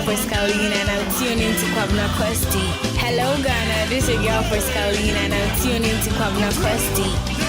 girl Friscaline and I'm tuning to Kwabena Costy. Hello Ghana, this is your girl Friscaline and I'm tuning to Kwabena Costy.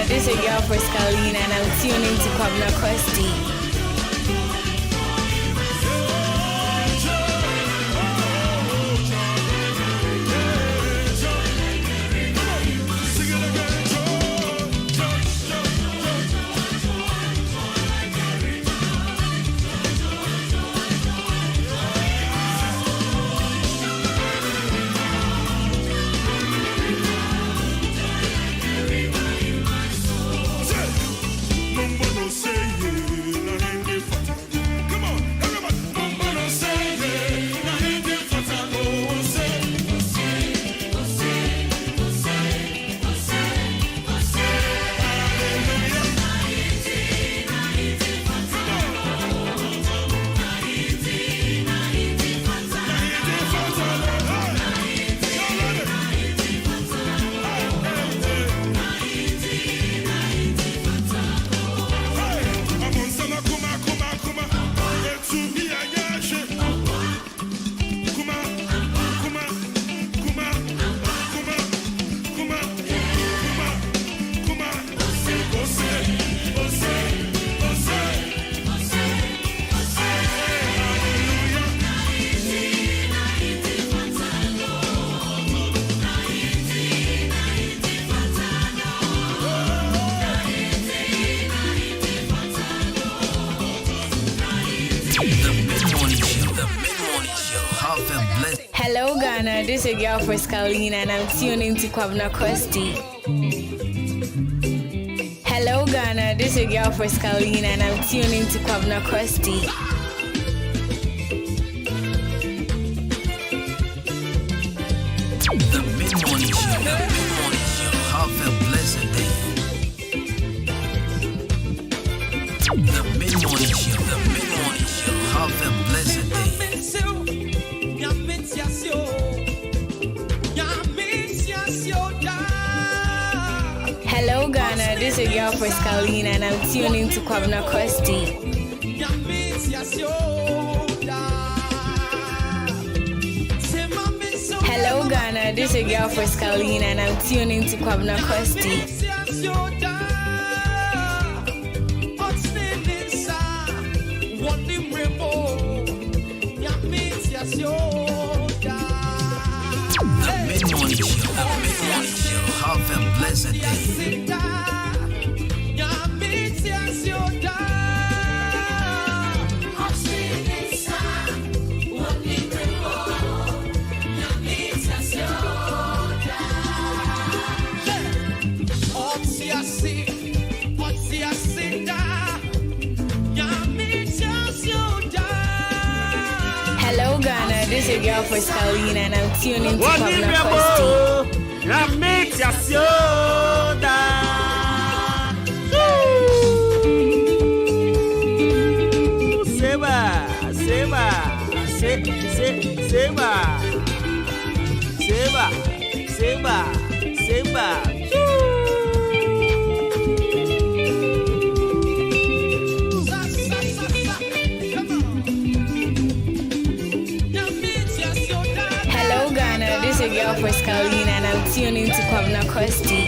This is your girl Friscaline and I'm tuning to Kwabena Costy. Say Ghana, this is your girl for Scalina and I'm tuning to Kwabena Costy. Hello Ghana, this is your girl for Scalina and I'm tuning to Kwabena Costy. The mid-morning show, have a blessed day. The mid-morning show, have a blessed day. Hello Ghana, this is your girl for Scalina and I'm tuning to Kwabena Costy. Hello Ghana, this is your girl for Scalina and I'm tuning to Kwabena Costy. The mid-morning show, have a blessed day. Hello Ghana, this is your girl for Scalina and I'm tuning to Kwabena Costy. Hello Ghana, this is your girl for Scalina and I'm tuning to Kwabena Costy.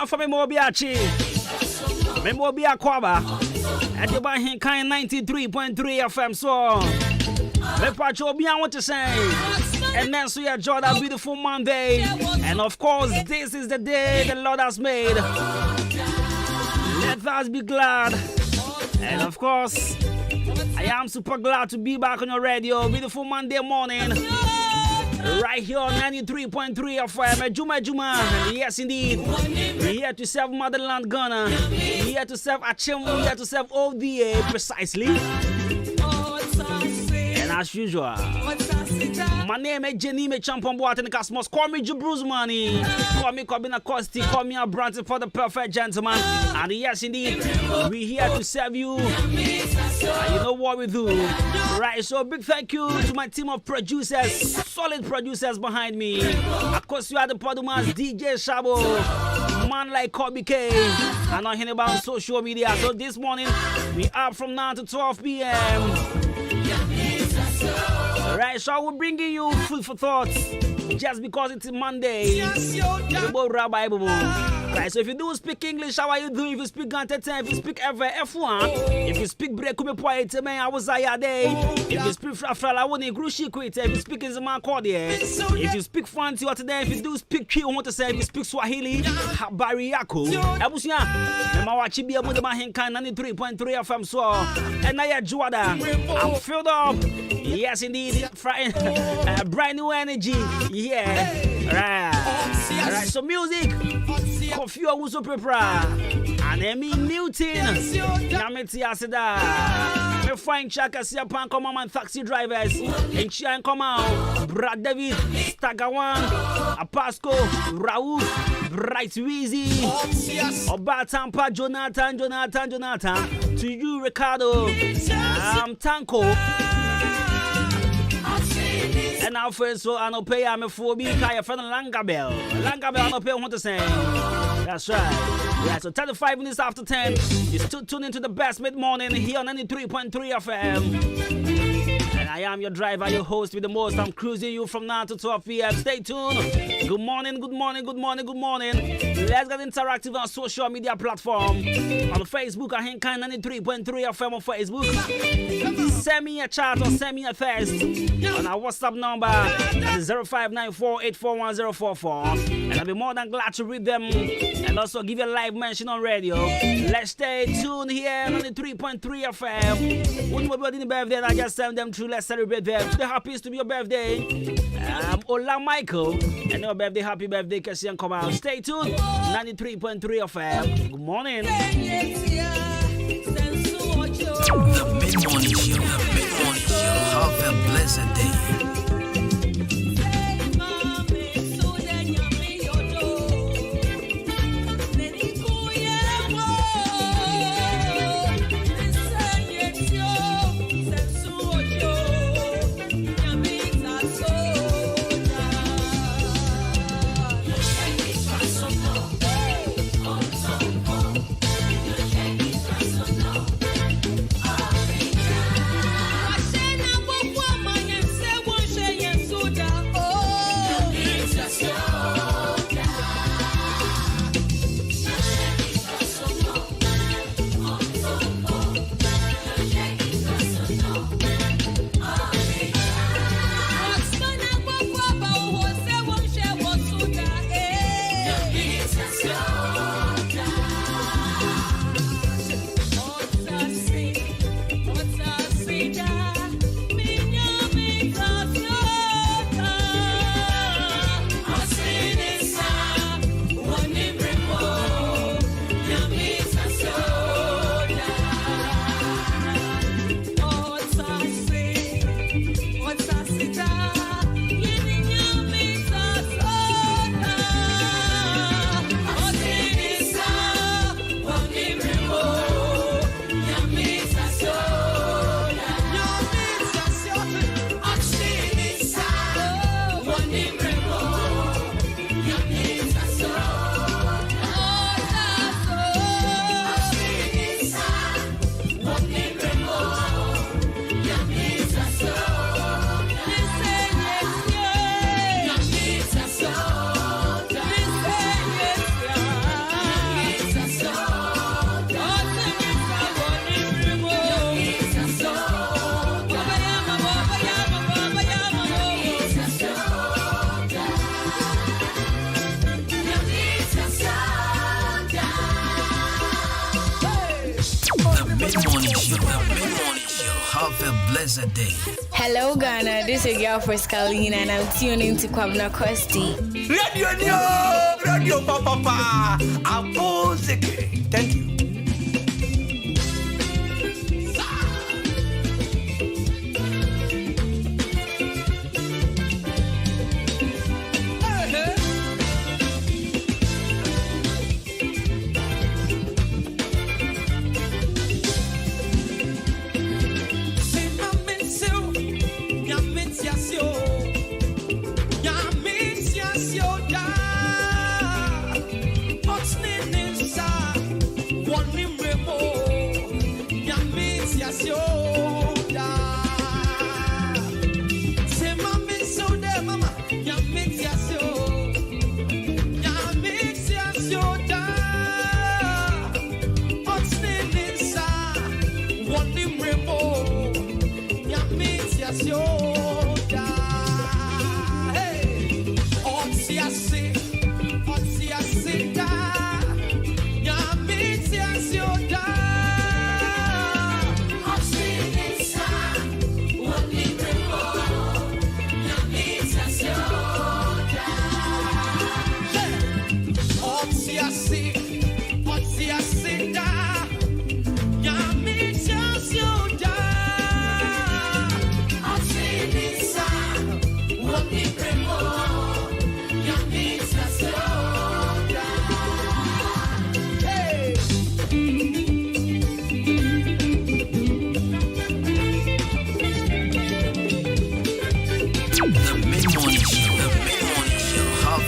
For me Mobiachi, me Mobia Kwaba, at the Bahin Kind 93.3 FM. So, me Pacho Bian what to say, and then so you enjoy that beautiful Monday, and of course, this is the day the Lord has made. Let us be glad, and of course, I am super glad to be back on your radio. Beautiful Monday morning. Right here on 93.3 FM, Adwuma. Yes, indeed. We're here to serve Motherland Ghana. We're here to serve Achim. We're here to serve ODA precisely. And as usual, my name is Jenny Me Champion Boat in the Cosmos. Call me Jubruz Money. Call me Kwabena Costy. Call me a Branson for the perfect gentleman. And yes, indeed, we're here to serve you. You know what we do. Right, so big thank you to my team of producers, solid producers behind me. Of course, you are the Podumas, DJ Shabo, man like Kobe K, and I'm hearing about social media. So this morning, we are from 9 to 12 p.m. Right, so I will bring you food for thought just because it's Monday. Right, so if you do speak English, how are you doing? If you speak Gantete, if you speak F1, if you speak Brekume man, I was If you speak Frafral, I want to Grushi quit. If you speak MAAKYE, if you speak Fancy or today, if you do speak Q, I want to say, if you speak Swahili, Habari Yako, Abusia, MAAKYE be able to Bahin Kind 93.3 FM. So, and I Juada, I'm filled up. Yes, indeed, brand new energy. Yeah, right. So music, Kofi Owusu Prepra, and Emi Newton. Yameti Asida. Me find Chakasia Pan come on taxi drivers. And Chian come out. Brad David, Stagawan, Apasco, Raoul, Bright Weezy, Obatampa, Jonathan. To you, Ricardo. Tanko. And now first so I don't pay AMANFO Kaya from Langabel. Langabel I don't pay what to say. That's right. Yeah, so 35 minutes after 10. You're still tuned into the best mid-morning here on 93.3 FM. And I am your driver, your host with the most. I'm cruising you from now to 12 p.m. Stay tuned. Good morning. Let's get interactive on social media platform. On Facebook, I think 93.3 FM on Facebook. Send me a chat or send me a text on our WhatsApp number 0594841044. And I'll be more than glad to read them and also give you a live mention on radio. Let's stay tuned here on 93.3 FM. When my birthday birthday, I just send them through. Let's celebrate them. Today happens to be your birthday. Ola Michael. And your birthday, happy birthday, Kasian come out. Stay tuned. 93.3 FM. Good morning. The mid-morning show. Have a blessed day. Have a blessed day. Hello, Ghana. This is your girl for Scalina, and I'm tuning to Kwabena Costy. Radio Papa. Thank you.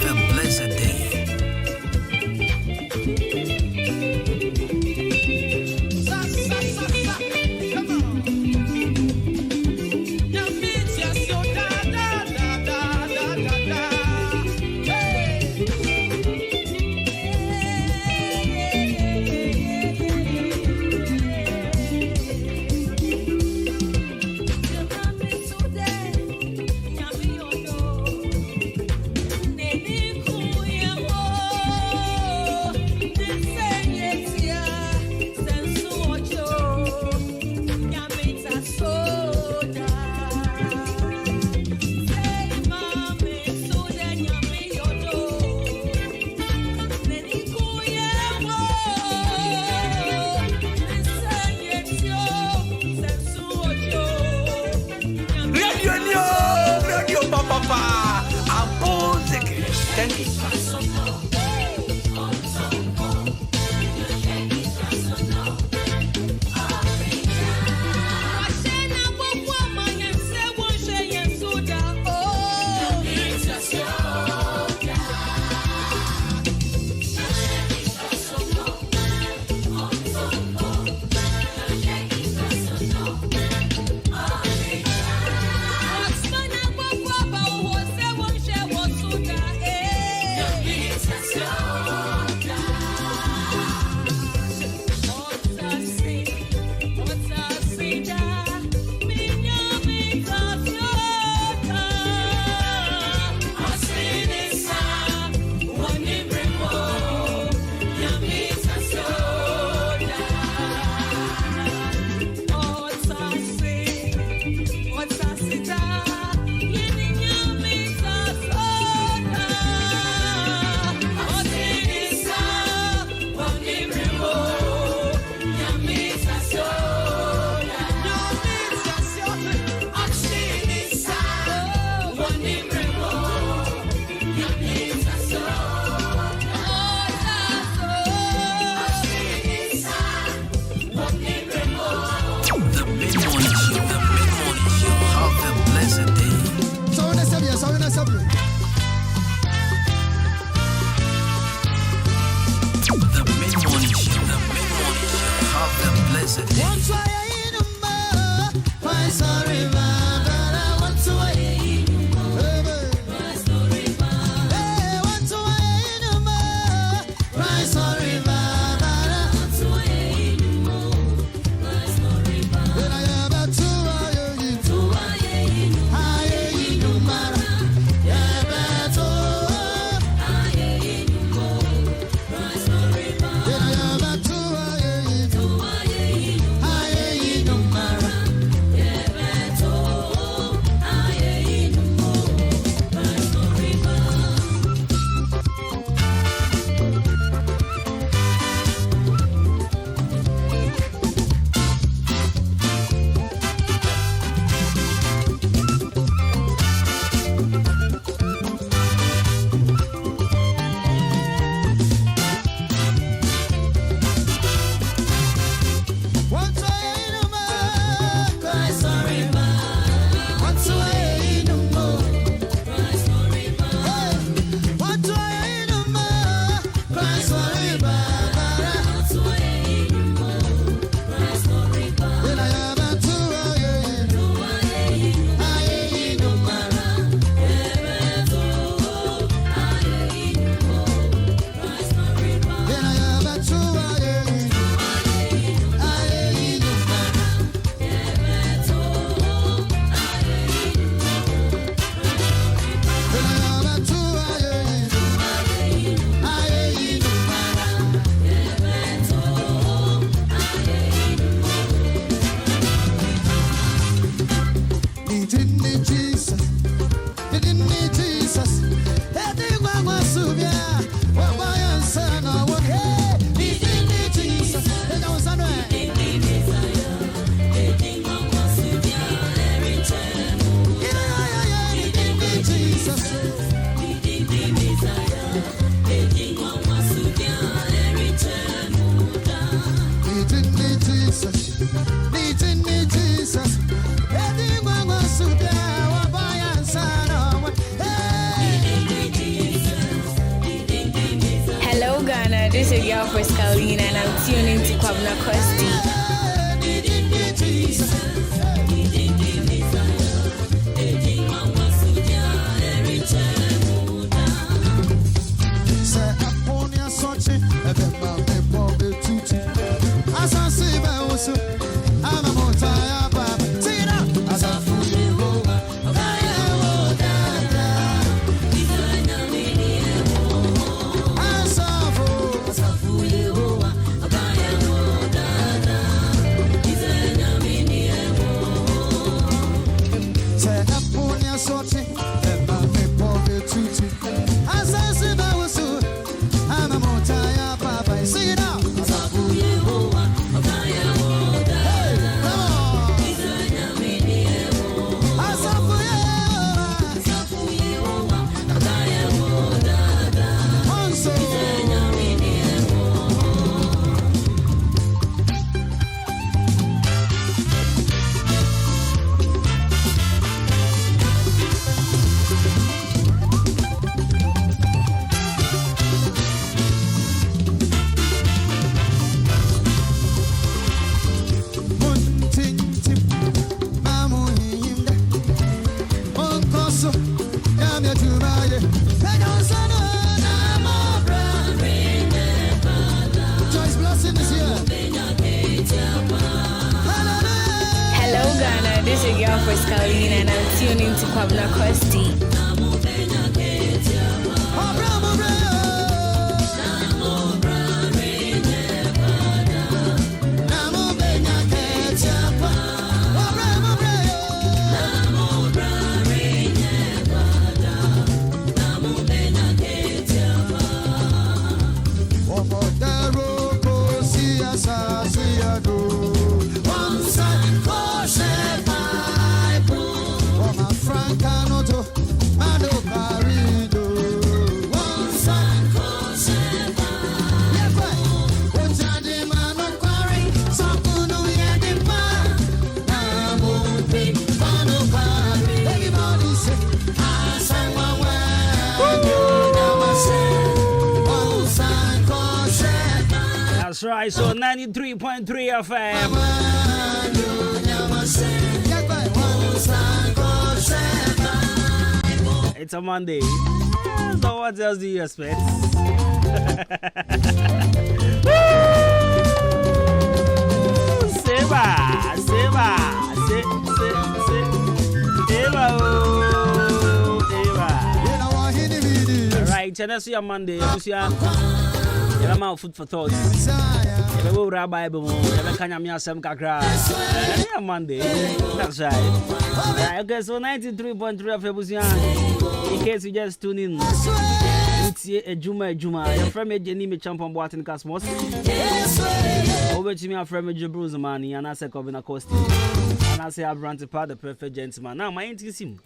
Have a blessed day. Thank you. Hello Ghana, this is your girl Scalina and I'm tuning to Kwabena Costy. This is your girl Scalina and I'm tuning to Kwabena Costy. That's right, so 93.3 FM. It's a Monday. So what else do you expect? Seba. Alright, and that's your Monday. I'm out food for thought. If we read Bible, we can have some kakra. Monday. That's right. Okay, so 93.3 of Ebusian. In case you just tune in, it's Adwuma. Your friend made Jenny champion boating Cosmos. Over to me, a friend made Bruce Money, and I say Kwabena Costy. And I say I've run to part the perfect gentleman. Now, my intimacy.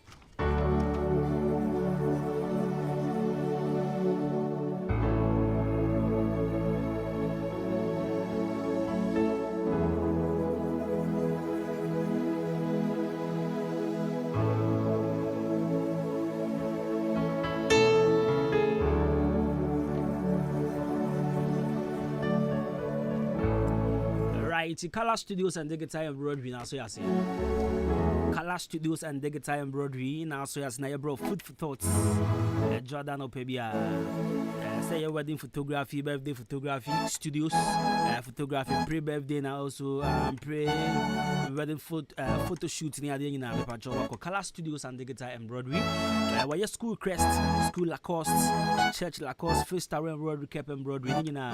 It's Color Studios and Digital Embroidery now, so you see. Color Studios and Digital Embroidery now, so you see. Now, bro, food for thoughts. Jordan Opebia. Say your wedding photography, birthday photography, studios, photography, pre-birthday now also pre-wedding photo shoot near the end of the Color Studios and Digital Embroidery. Where your school crest, school Lacoste, church Lacoste, first tower embroidery, cap embroidery. You know,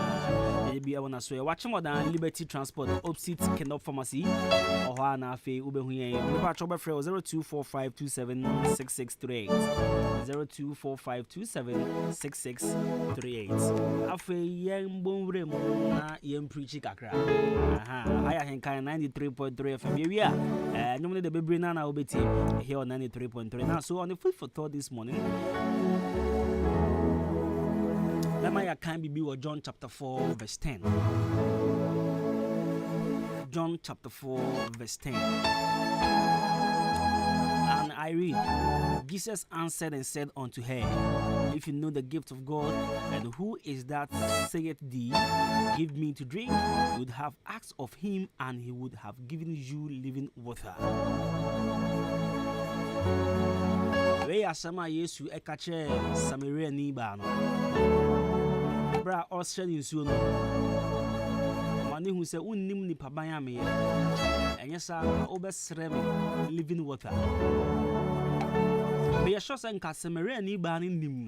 be able to swear. Watch more than Liberty Transport, opposite Kendall Pharmacy, or Hana Fe Ubehuye. We patch over 0245276638. 0245276638. Afe young boom na young preachy kakra. Higher Henkai 93.3 FM. We are normally the baby nana obeti here on 93.3. Now, so on the food for thought this morning. MAAKYE be John chapter 4 verse 10. John chapter 4 verse 10. And I I read, Jesus answered and said unto her, if you know the gift of God, and who is that saith thee, give me to drink, you would have asked of him, and he would have given you living water. We are some Yesu ekache Samaria ni ba no. Bra Australian in suno. Mani hu se unnim ni paban ame ye. Enye sa obesrem living water. Be a sure say Samaria ni ba ni nim.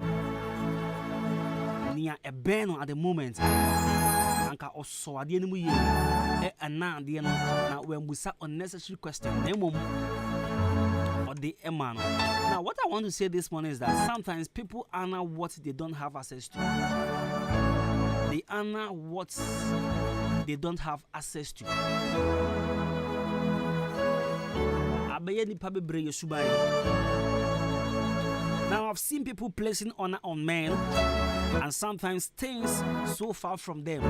Nia ebe no at the moment. Anka oso ade ni mu ye. Ana ade no na we mbusa unnecessary question. Na mom the Eman. Now, what I want to say this morning is that sometimes people honor what they don't have access to. They honor what they don't have access to. Now, I've seen people placing honor on men and sometimes things so far from them.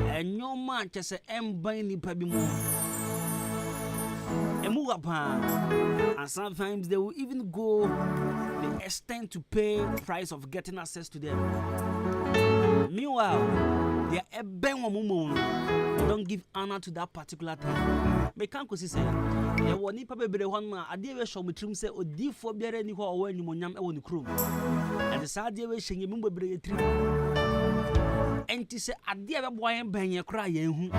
And your man just say, and sometimes they will even go the extent to pay price of getting access to them. Meanwhile, they are a ben woman. They don't give honor to that particular time. They can't say, "You want to pay bebre one man." I did show me trim say, "O di for bebre any who away ni monyam e woni krum." And the sad day we shenye mu bebre trim. Enti say ade e be boy ben ye kra ye hu.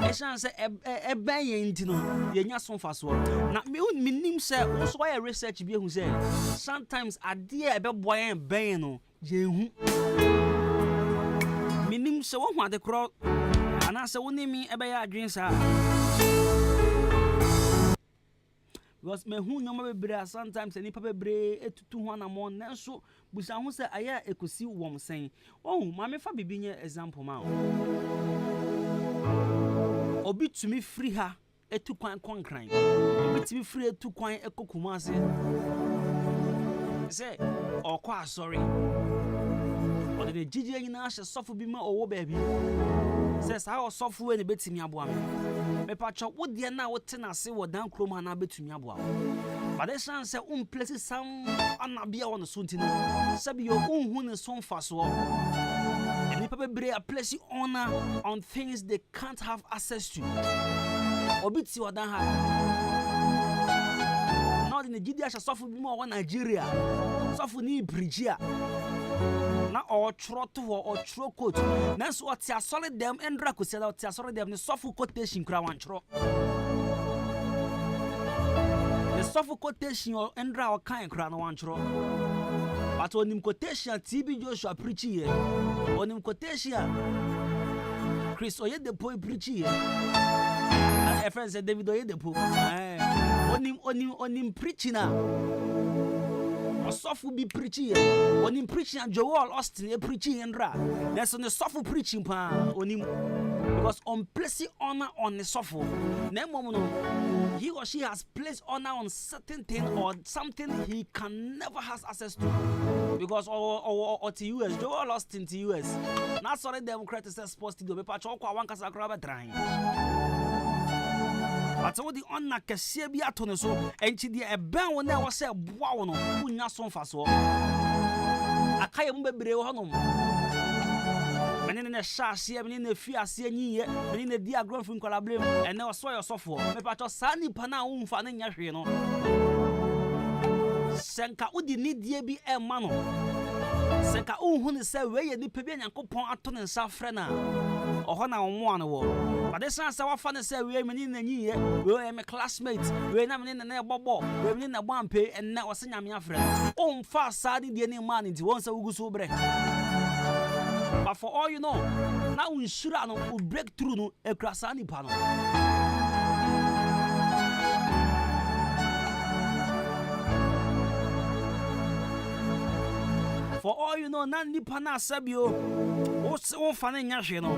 Eshan say e ben ye nti no ye nya so faso. Na me nim say wo so why research bi hu say sometimes ade e be boy ben no ye hu. Me nim say wo hu ade kro ana say woni mi e be ya adwen sa. Because me hu nyoma bebre sometimes any papa bebre etutu ho na mo na so busa hu say aya ekosi wom sen. Oh ma me fa bibi nye example ma. Obi tumi free ha etu kwan konkran. Obi tumi free etu kwan ekokuma ase. Say okwa sorry. Ode de jiji nyina hye sofo bi ma owo ba bi. Say sa o sofo we ne betimi aboa me. Me pacho wo de na wo te na se wo dan krom na betumi aboa. But the chance say place some anabia on so ntino. Sabi yo unhu ne so mfa so. And people are placing honor on things they can't have access to. Obiti wadan ha. Not in the Nigeria shall suffer more Nigeria. Suffer ni bridgea. Na or trot or tro coat. That's what tia solid them and Draco said out tia solid them the suffer quotation crown tro. The suffer quotation or endra or kind crown one tro. But on him quotation TB Joshua preaching here. On him quotation Chris Oye the boy preaching here. And a friend said David Oye the poor. On him preaching now. Or soft be preaching here. On him preaching and Joel Austin preaching and ra. That's on the soft preaching on him. Because on placing honor on the soft. He or she has placed honor on certain thing or something he can never has access to. Because or to US, Joel lost into US. Not sorry Democrat is supposed to do but one casa grab trying. But all the honor can see be at on so and she a band when there was a wow no who not so fast. I can't remember honum. In a shashi, in a fear, seeing in a dear girlfriend collaborate, and now saw your software. But your sunny pana fanning your no. Senka Udi need be a mano. Senka who say where you need Pebian and coupon aton and Safrena or Hona on one wall. But this sounds our fun say we are in the year, we are my classmates, we are not in the neighbor, we are in a one pay and now a senior my friend. Oh, fast side the any man into once a Ugusubre. But for all you know, now we should will break through no a crasani panel. For all you know, Nandi Pana Sabio, what's all fun in Yashino?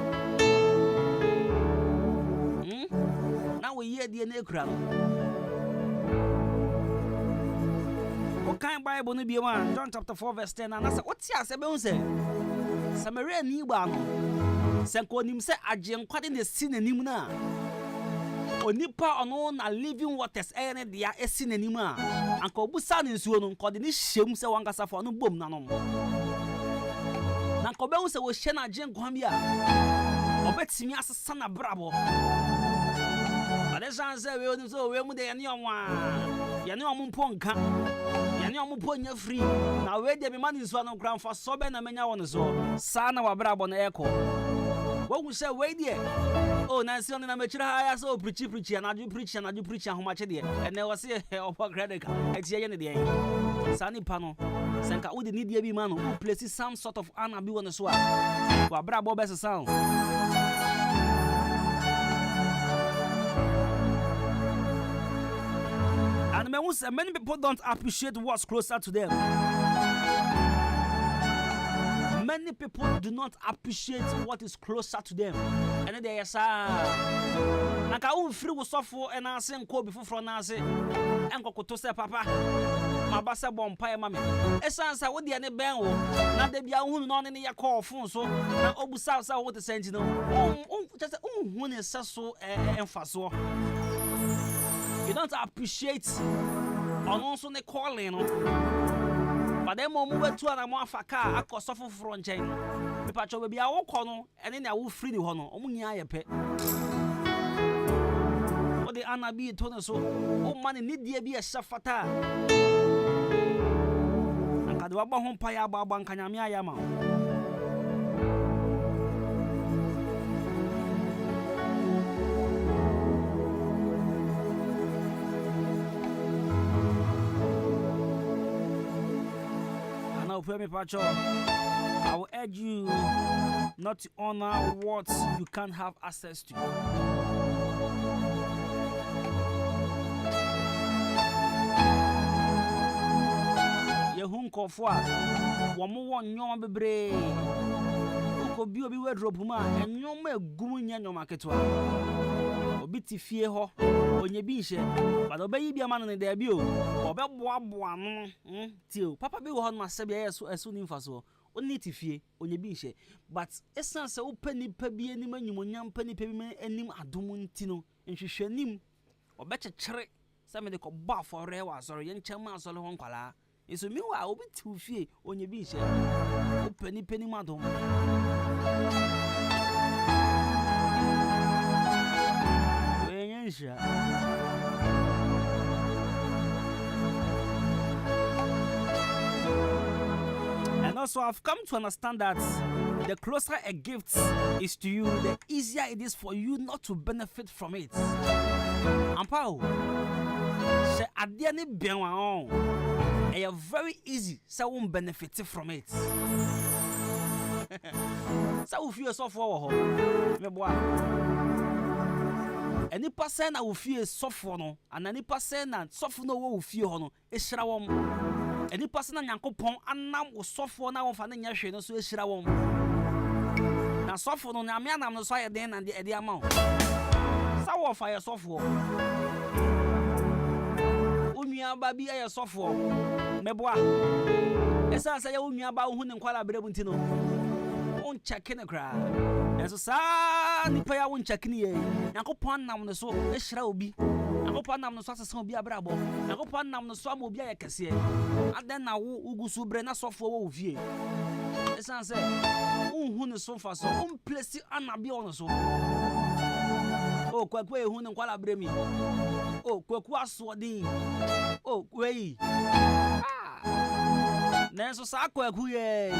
Now we hear the necran. What kind of Bible to be one? John chapter 4, verse 10. And I said, what's your say? Samaria ni ba no senko nim se agyen kwade ne si nanim na onipa ono na living waters ene dia esi nanim a anka obusa ne nsuo no nkode ne hyem se wankasa fo no bom nanom na nka obehu se wo hye na agye nkwan bi a obetimi asesa na brabo ade sanse we oni so we mu de yene onwa yene ompo nka yene ompo nya free na we de me man nsuo no kran fa so be na menya won so sa na wa brabo na eko wo say we de oh na nsuo na mechira ya so preach na ju preach ahoma che de ene wo se opo credit etie ye ne de sa ni pa no senka wo de ni de bi ma no wo place some sort of ana bi won so a wa brabo be sound. And many people don't appreciate what's closer to them. Many people do not appreciate what is closer to them. And then they say, "I can't free with software and I say go before from I say, and go to say papa, my basa bompire mammy." Essence I would the any bang. Now they be a woman on any call phone so now obusa sa what the sentinel. Just one is so emphasis. You don't appreciate on also the calling, but then move to an amafaka, a cost of front chain. The patch will be our corner, and then I will free the honor. Omunia pet. What the Anna be told so, oh, money need be a safata. And Kadwaba home paya baban kanyamia yama. I will urge you not to honor what you can't have access to. Yehun kofwa wamu won nyoma bebre uko bi obi wardrobe ma enyoma egum nya nyoma ketwa obi tifie ho onye bi nche but obayi bia ma no ne da bi o obeboaboa no tio papa bi wo ho no asebia yeso ni mfaso oni tifie onye bi nche but essence wo pani pa bi anim anyumonyam pani pa bi anim adom ntino nhwehwanim obechekere se me de ko ba for rewa asoro ye nchama asoro ho nkwala eso mi wa obi tifie onye bi nche wo pani madom. And also I've come to understand that the closer a gift is to you, the easier it is for you not to benefit from it. Ampao, she adiani benwa on. It's very easy, so won't benefit from it. So we feel so for me boy. Any person I will feel software no, and any person and software no will feel no. Eshira wom. Any person and Yankopon anam will software na won fa na nya hwe no so eshira wom. Na software no na me anam no so aye den and the amount. Sa wo fa ye software. Onua ba bi aye software. Me boa. Esa sa ye onua ba hu ne nkwala brebu ntino. On check in the crowd. And so, sa ni paya won check ni ye. Yankopon nam no so ehira obi. Yankopon nam no so asesa obi abrabo. Yankopon nam no so am obi ayekese. Aden na wo ugusu bre na sofo wo vie. Esan se unhu ne so fa so un place anabi on so. Oh kwakwa ehu ne kwala bre mi. Oh kwakwa asodin. Oh kwei. Ah. Nenso sa kwaku ye.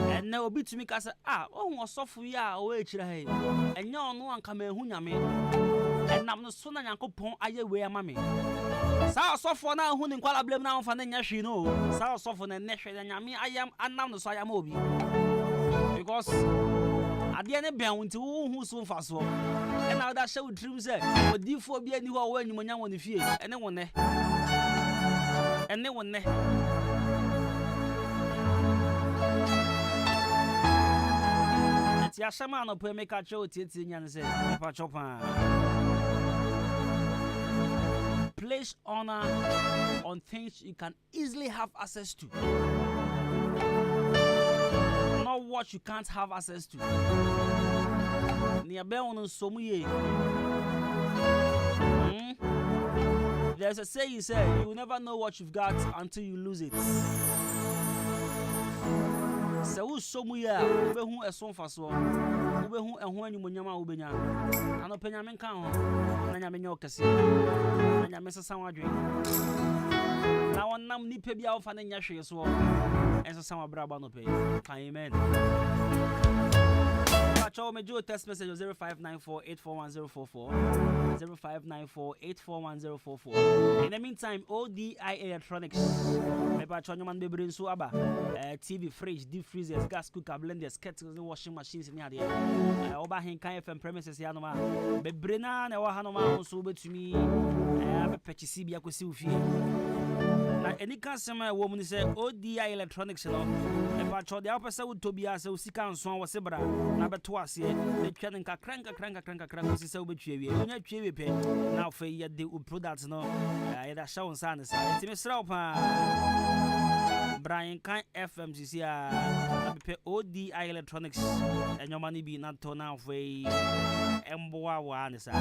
And now be to me case oh was soft ya away chira and no anka mehu nyame and nam no so na Yankopon aye we amame sa sofo na hu ni kwala blem na mfa na nya hwe no sa sofo na ne hwe nyame ayam anam no so ayam obi because ade ne ben wonti hu so mfa so and now that show dream say odifo bi ani ho wa anyumonya won fie ene wonne ya shama no pe make a show titi nyan say pa chopa. Place honor on things you can easily have access to. No not what you can't have access to. There's a saying say you will never know what you've got until you lose it. So somewhere ube hu eson faso ube hu eho anyumunyama ubenya ano penyamen kan ho na nyame nye okese na nyame sesa wadwen na wonnam nipa bia wo fa na nya hwe so enso sama braba no pe amen. Show me your text message 0594841044 0594841044. In the meantime, ODI Electronics maybe show man be bring so aba TV, fridge, deep freezers, gas cooker, blenders, kettles, washing machines in here. Oba hin kan FM premises ya no ma be brena na wa ha no ma so betumi be purchase bia ko si ofie. Na any customer wo mu say ODI Electronics no maybe show the opposite would to be as o sika nso wo se bra na be to ase de twa nka kranka si se obetwe wie onya twe wie pe na fa ye de products no ya da show nsa ne sa ti me sra pa Brian kan FMCC a be ODI Electronics enyoma ni bi na to na fa emboa wa ne sa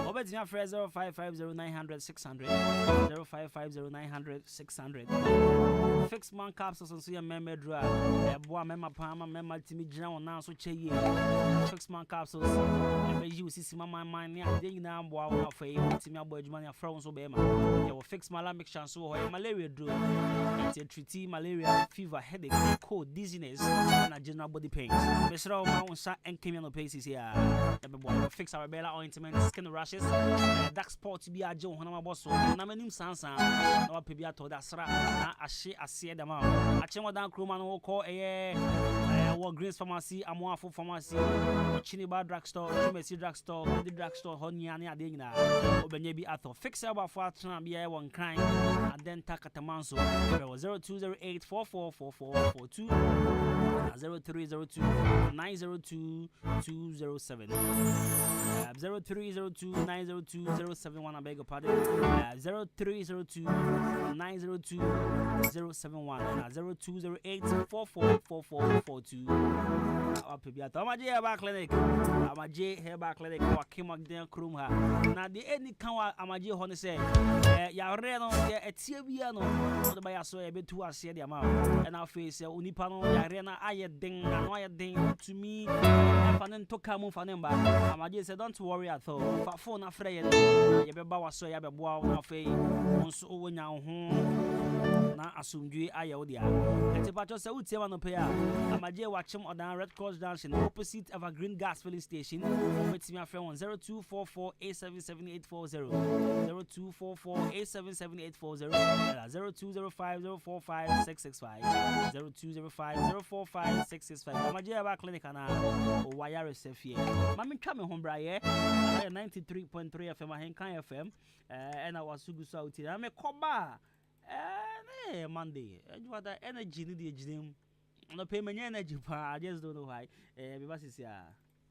Obetia Fresh 0550900600 0550900600. Fix man capsules on see a member draw. Boa member palma member timi gina on now so cheye. Fix man capsules. Ebe you see mama man ya dey na boa na fa yi timi abo adwuma ya fra so be ma. You will fix malaria chance so malaria draw. It treat malaria, fever, headache, cold, dizziness and general body pains. Besra o ma on sa enkemi no paces here. Ebe boa fix our bella ointment, skin rashes, dark spots be a Joe Honama Bosso, na manim sansa, no pebia to da sra, na ashe ase dem a. Achemo dan kroma no call Walgreens pharmacy, AMANFO pharmacy, Chiniba drugstore, Chimesi drugstore, the drugstore, Honiani Adina, Obenye bi ato. Fix about 4 tran be a one crime, and then Takatamanso, 0208444442, 0302-902-207, 0302-902-071, I beg your pardon, 0302-902-071, and 0208444442. Amaje Herbal Clinic, Amaje Herbal Clinic, Wakimak Den Krumha. Now, the any can Amaje Honey say, ya reno, ya etiabiano, or by a so a bit to us, the amount, and our face, Unipano, Yarena, I ding, and I ding to me, and Fanen took Kamu Fanemba. Amaje said, don't worry at all, for phone afraid, Yabawa so Yabawa, now face, on so now home. Na asumdwe ayodia ete pacho se utie no pay amaje watchem odan Red Cross Junction opposite Evergreen Gas Filling Station metimi afre 0244877840 0244877840 0205045665 0205045665 amaje Herbal Clinic na o wire resefie mami twa me hombra ye 93.3 FM Ahenkan FM and our sugusu out here me koba Monday. You want that energy need the gym. No pay me energy, I just don't know why. Because it's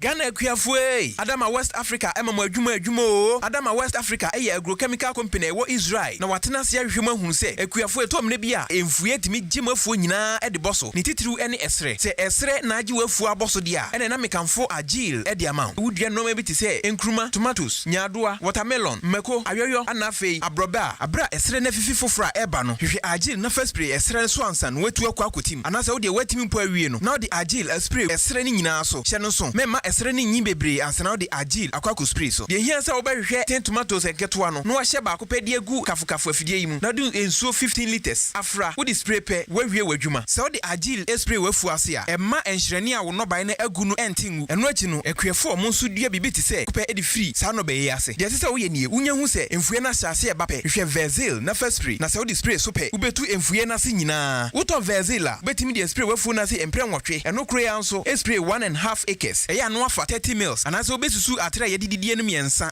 Ghana Kwafwe Adama West Africa Adwuma Adama West Africa agrochemical company wo Israel na watena se ahwema hu se Kwafwe tom ne bia emfue timi gimafuo nyina e de boso ne titiru ene esre se esre na agi wafuo aboso dia ene na mekanfo agile e de ama wudua no ma bi ti se enkruma tomatoes nyadoa watermelon meko ayoyo anafei abroba abra esre na fifi fofra e ba no hwehwe agile na first spray esre so ansan watu akwakotim anase wo de watimi mpo awie no na de agile spray esre ni nyina so hye no so mema esre ni nyi bebre ansana de agile akwako spray so de hia sa wo behwe 10 tomatoes enketo ano no ahye ba ko pede egu kafukafu afidie yi mu na do ensuo 15 liters afra wo de spray pe wawie wadwuma sa wo de agile spray wafu ase a emma enhyreni a wo no ban na agu no entingu eno achi no ekwefo mo nso dua bibi ti se ko pe edi free sa no be yi ase de se wo ye nie unya hu se emfue na hyase e ba pe hwe vezil na first spray na sa wo de spray so pe ubetu emfue na se nyina wo to vezil a betimi de spray wafu na se empre nwotwe eno kro ya nso spray 1.5 acres e ya no 30 mils and as obesusu atre ye dididie no miensa